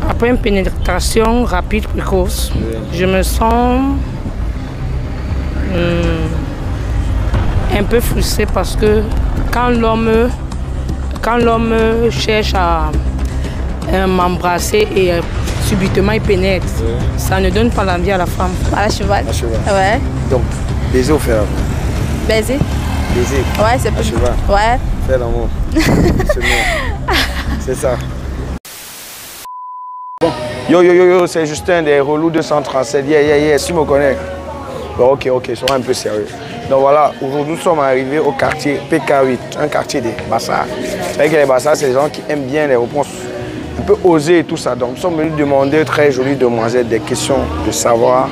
Après une pénétration rapide, précoce, je me sens un peu frustrée parce que quand l'homme cherche à m'embrasser et subitement il pénètre, ça ne donne pas l'envie à la femme. À la cheval. À cheval. Ouais. Donc, baiser ou faire l'amour? Baiser. Baiser. Ouais, c'est à cheval. Ouais. Faire l'amour. C'est ça. Bon. Yo, c'est Justin des Relous 237. Yeah, si me connais. Bon, ok, sois un peu sérieux. Donc voilà, aujourd'hui nous sommes arrivés au quartier PK8, un quartier des Bassards. Vous savez que les Bassards, c'est les gens qui aiment bien les réponses un peu osées et tout ça. Donc nous sommes venus demander aux très jolies demoiselles des questions de savoir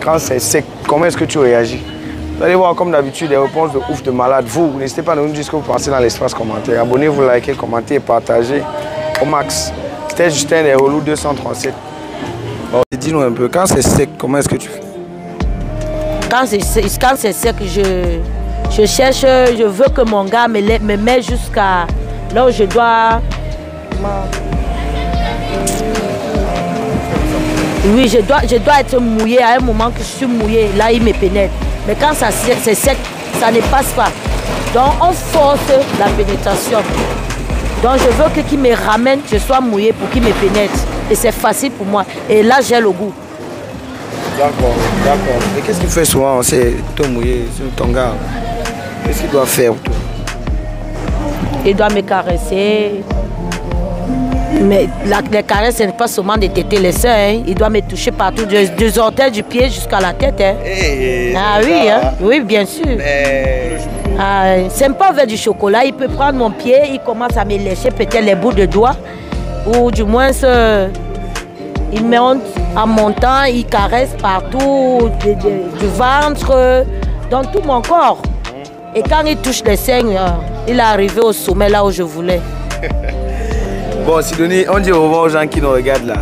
quand c'est sec, comment est-ce que tu réagis. Vous allez voir comme d'habitude des réponses de ouf, de malade. Vous, n'hésitez pas à nous dire ce que vous pensez dans l'espace commentaire. Abonnez-vous, likez, commentez et partagez au max. C'était Justin des Relous 237. Bon, dis-nous un peu, quand c'est sec, comment est-ce que tu fais? Quand c'est sec, je cherche, je veux que mon gars me mette jusqu'à là où je dois. Oui, je dois être mouillée à un moment que je suis mouillée, là il me pénètre. Mais quand c'est sec, ça ne passe pas. Donc on force la pénétration. Donc je veux qu'il me ramène, que je sois mouillée pour qu'il me pénètre. Et c'est facile pour moi. Et là j'ai le goût. D'accord. Et qu'est-ce qu'il fait souvent? C'est te mouiller sur ton gars. Qu'est-ce qu'il doit faire pour toi? Il doit me caresser. Mais les caresses, ce n'est pas seulement de téter les seins. Hein. Il doit me toucher partout, des orteils du pied jusqu'à la tête. Hein. Ah oui, hein? Oui, bien sûr. Mais... c'est pas avec du chocolat. Il peut prendre mon pied, il commence à me lécher peut-être les bouts de doigts. Ou du moins, il monte en montant, il caresse partout, du ventre, dans tout mon corps. Et quand il touche les seins, il est arrivé au sommet là où je voulais. Bon, Sidonie, on dit au revoir aux gens qui nous regardent là.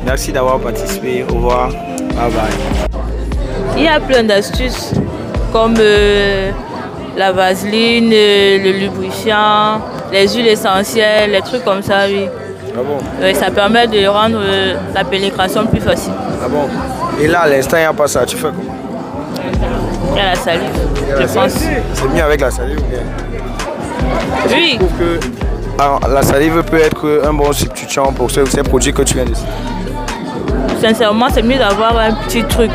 Merci d'avoir participé. Au revoir. Bye bye. Il y a plein d'astuces comme la vaseline, le lubrifiant, les huiles essentielles, les trucs comme ça, oui. Ah bon? Ça permet de rendre la pénétration plus facile. Ah bon? Et là, à l'instant, il n'y a pas ça. Tu fais comment? Il y a la salive, je pense. C'est mieux avec la salive ou bien? Oui. Je trouve que la salive peut être un bon substituant pour ces produits que tu viens de citer. Sincèrement, c'est mieux d'avoir un petit truc.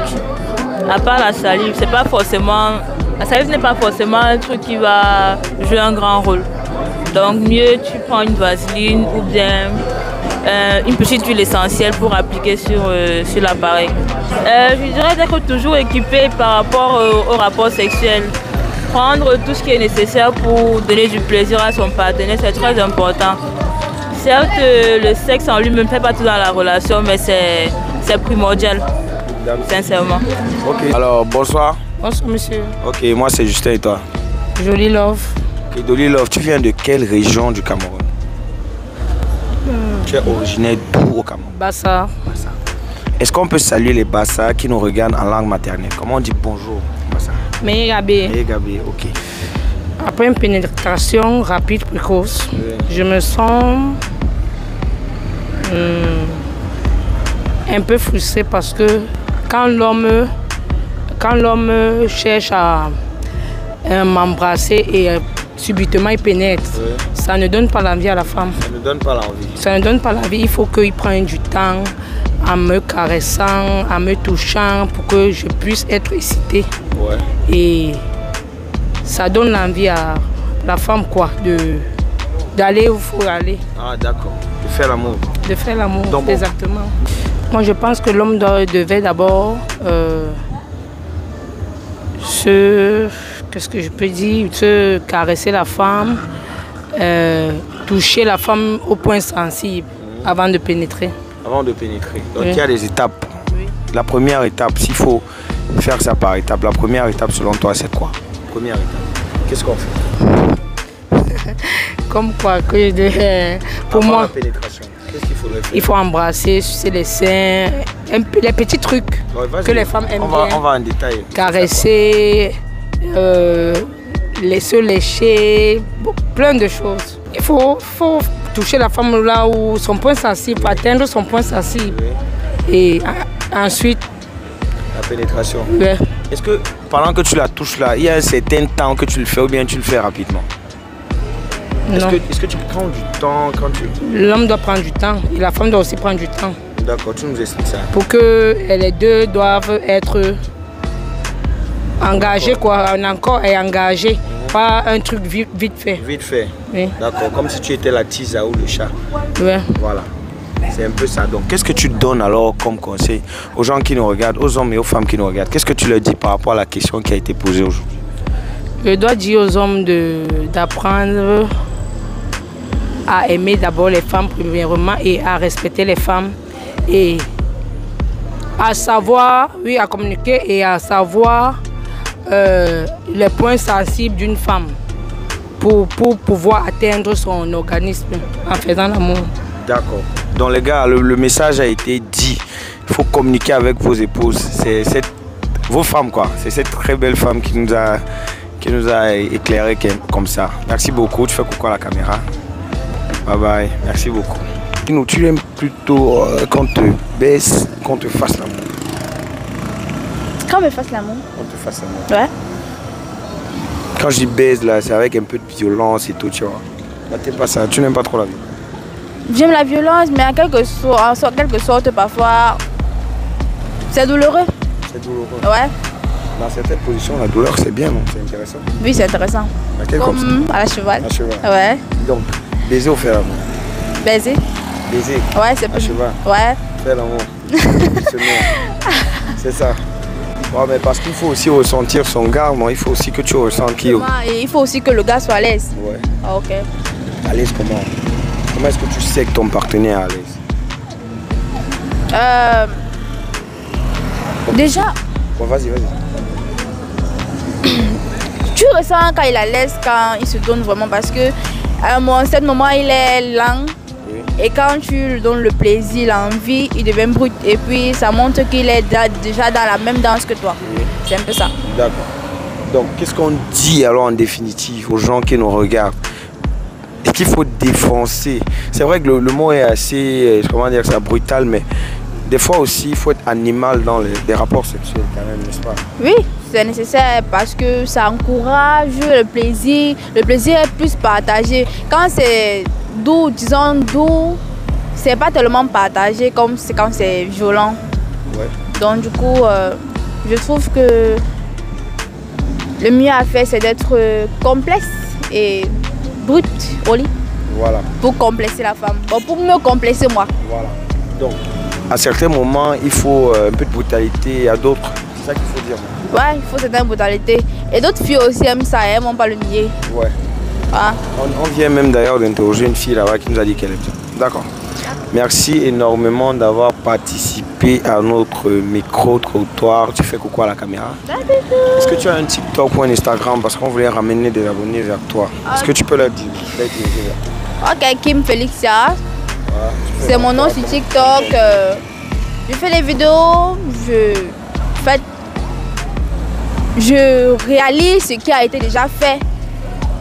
À part la salive, c'est pas forcément... La salive n'est pas forcément un truc qui va jouer un grand rôle. Donc mieux tu prends une vaseline ou bien une petite huile essentielle pour appliquer sur l'appareil. Je dirais d'être toujours équipé par rapport au rapport sexuel. Prendre tout ce qui est nécessaire pour donner du plaisir à son partenaire, c'est très important. Certes, le sexe en lui-même ne fait pas tout dans la relation, mais c'est primordial, sincèrement. Ok, alors bonsoir. Bonsoir monsieur. Ok, moi c'est Justin et toi? Jolie Love. Ok, Jolie Love, tu viens de quelle région du Cameroun? Tu es originaire d'où au Cameroun? Bassard. Est-ce qu'on peut saluer les Bassards qui nous regardent en langue maternelle? Comment on dit bonjour, Bassard? Meïgabé. Ok. Après une pénétration rapide, précoce, je me sens un peu frustrée parce que quand l'homme cherche à m'embrasser et subitement il pénètre, ça ne donne pas l'envie à la femme. Ça ne donne pas l'envie. Ça ne donne pas l'envie. Il faut qu'il prenne du temps en me caressant, en me touchant pour que je puisse être excitée. Ouais. Et ça donne l'envie à la femme d'aller où il faut aller. Ah d'accord, de faire l'amour. De faire l'amour, exactement. Moi je pense que l'homme devait d'abord qu'est-ce que je peux dire, se caresser la femme, toucher la femme au point sensible avant de pénétrer. Avant de pénétrer. Donc il y a des étapes. Oui. La première étape, s'il faut faire ça par étape, la première étape selon toi c'est quoi? Première étape. Qu'est-ce qu'on fait? Comme quoi que pour avant moi, la pénétration, qu'est-ce qu'il faudrait faire? Il faut embrasser, sucer les seins, les petits trucs que les femmes aiment bien. On va en détail. Caresser, se lécher, plein de choses. Il faut toucher la femme là où son point sensible, atteindre son point sensible. Oui. Et ensuite... La pénétration. Oui. Est-ce que pendant que tu la touches là, il y a un certain temps que tu le fais ou bien tu le fais rapidement? Est-ce que tu prends du temps quand tu... L'homme doit prendre du temps et la femme doit aussi prendre du temps. D'accord, tu nous expliques ça. Pour que les deux doivent être engagés, quoi. Un encore est engagé, pas un truc vite fait. Vite fait. Oui. D'accord, comme si tu étais la tisa ou le chat. Oui. Voilà. C'est un peu ça. Donc, qu'est-ce que tu donnes alors comme conseil aux gens qui nous regardent, aux hommes et aux femmes qui nous regardent? Qu'est-ce que tu leur dis par rapport à la question qui a été posée aujourd'hui? Je dois dire aux hommes d'apprendre à aimer d'abord les femmes premièrement et à respecter les femmes et à savoir, oui, à communiquer et à savoir les points sensibles d'une femme pour pouvoir atteindre son organisme en faisant l'amour. D'accord. Donc les gars, le message a été dit. Il faut communiquer avec vos épouses. C'est vos femmes quoi. C'est cette très belle femme qui nous a éclairé comme ça. Merci beaucoup. Tu fais coucou à la caméra. Bye bye. Merci beaucoup. Nous, tu aimes plutôt qu'on te baisse, qu'on te fasse l'amour? Qu'on me fasse l'amour. Qu'on te fasse l'amour. Ouais. Quand je dis baise là, c'est avec un peu de violence et tout, tu vois. Là, t'es pas ça. Tu n'aimes pas trop la vie? J'aime la violence, mais en quelque sorte, parfois, c'est douloureux. C'est douloureux. Ouais. Dans certaines positions, la douleur, c'est bien, non? C'est intéressant. Oui, c'est intéressant. Comme à la cheval. À la cheval. Ouais. Donc, baiser ou faire l'amour? Baiser. Baiser? Ouais, c'est plus... À cheval? Ouais. Faire l'amour. C'est ça. Ouais, mais parce qu'il faut aussi ressentir son gars, il faut aussi que tu ressentes qu'il... Il faut aussi que le gars soit à l'aise. Ouais. Ah, ok. À l'aise comment? Comment est-ce que tu sais que ton partenaire est à l'aise? Déjà... Bon, vas-y. Tu ressens quand il est à l'aise, quand il se donne vraiment, parce que à un certain moment, il est lent. Oui. Et quand tu lui donnes le plaisir, l'envie, il devient brut. Et puis, ça montre qu'il est déjà dans la même danse que toi. Oui. C'est un peu ça. D'accord. Donc, qu'est-ce qu'on dit alors en définitive aux gens qui nous regardent? Est-ce qu'il faut défoncer? C'est vrai que le mot est assez, comment dire ça, brutal, mais des fois aussi, il faut être animal dans les rapports sexuels quand même, n'est-ce pas? Oui, c'est nécessaire parce que ça encourage le plaisir. Le plaisir est plus partagé. Quand c'est doux, disons doux, c'est pas tellement partagé comme quand c'est violent. Ouais. Donc du coup, je trouve que le mieux à faire, c'est d'être complexe et brut au lit. Voilà. Pour complexer la femme. Bon, pour me complexer moi. Voilà. Donc, à certains moments, il faut un peu de brutalité, à d'autres. C'est ça qu'il faut dire. Ouais, il faut certaines brutalités. Et d'autres filles aussi aiment ça, elles vont pas le nier. Ouais. Ah. On vient même d'ailleurs d'interroger une fille là-bas qui nous a dit qu'elle est bien. D'accord. Merci énormément d'avoir participé à notre micro-trottoir. Tu fais coucou à la caméra? Est-ce que tu as un TikTok ou un Instagram? Parce qu'on voulait ramener des abonnés vers toi. Est-ce que tu peux leur dire? Ok, Kim Félixia. C'est mon nom sur TikTok. Je fais des vidéos. Je réalise ce qui a été déjà fait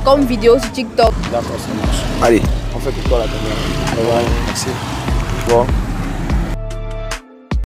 comme vidéo sur TikTok. D'accord, ça marche. Allez, on fait coucou à la caméra. Merci. Bon.